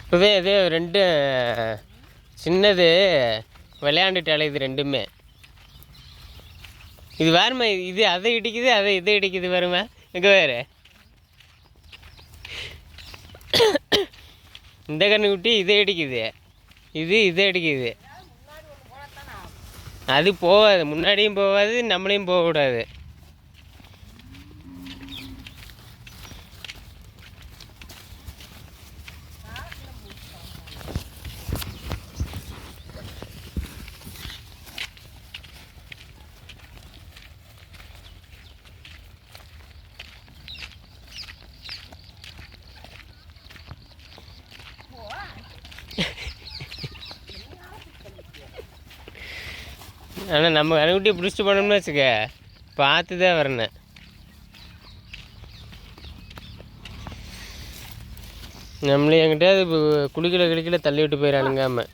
இப்போவே இது ரெண்டு சின்னது விளையாண்டுட்டு அலையுது ரெண்டுமே. இது வேறுமா, இது அதை இடிக்குது, அதை இதை இடிக்குது வேறுமா. எங்கே வேறு இந்த கண்ணு குட்டி இதை அடிக்குது, இது இதை அடிக்குது. அது போகாது, முன்னாடியும் போகாது, நம்மளையும் போகக்கூடாது. ஆனால் நம்ம கண்ணுக்குட்டியை பிடிச்சிட்டு போனோம்னு வச்சுக்க, பார்த்து தான் வரணும். நம்மளே என்கிட்ட அது குளிக்கல தள்ளி விட்டு போயிடானுங்காம.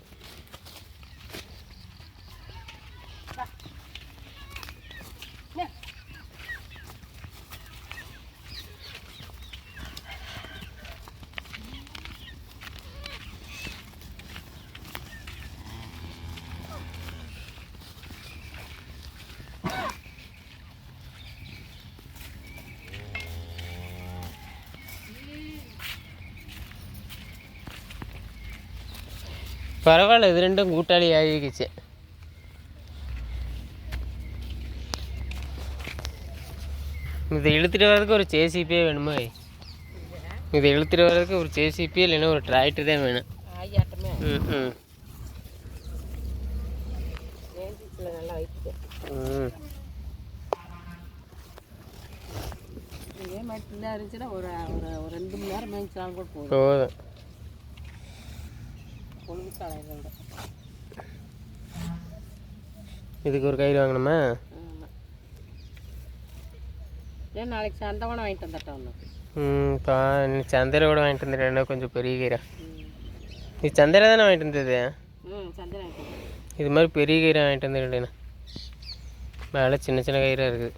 பரவாயில்ல, இது ரெண்டும் கூட்டாளி ஆகிக்குச்சு. இதை இழுத்துட்டு வர்றதுக்கு ஒரு ஜேசிபியே வேணுமா? இதை இழுத்துட்டு வர்றதுக்கு ஒரு ஜேசிபி இல்லைன்னா ஒரு டிராக்டர் தான் வேணும். போதும். இதுக்கு ஒரு கயிறு வாங்கணுமா? நாளைக்கு சந்தை கூட வாங்கிட்டு வந்துட்டோம். சந்தையில் கூட வாங்கிட்டு வந்துட்டேன், கொஞ்சம் பெரிய கயிறா. இது சந்தையில் தானே வாங்கிட்டு வந்தது? இது மாதிரி பெரிய கயிறு வாங்கிட்டு வந்துட்டேண்ணா. மேலே சின்ன சின்ன கயிறாக இருக்குது.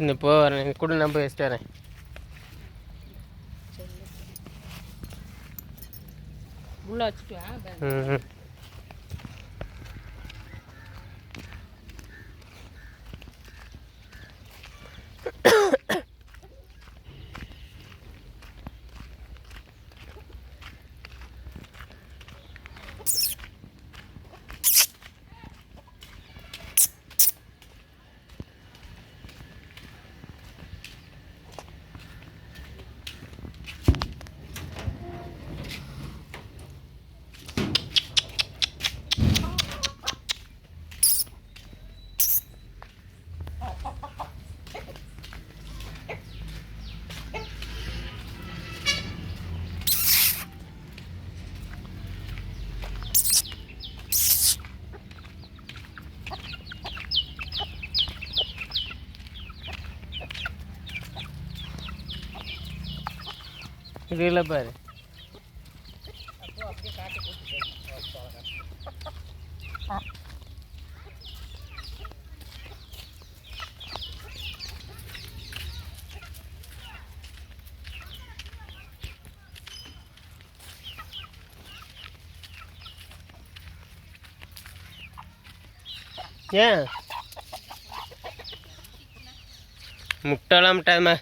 இந்த போ வரேன் கூட, நான் போய் வச்சுட்டு வரேன். உள்ள வச்சுட்டு இது இல்லை பாரு. ஏன் முட்டெல்லாம் முட்டாதுமா.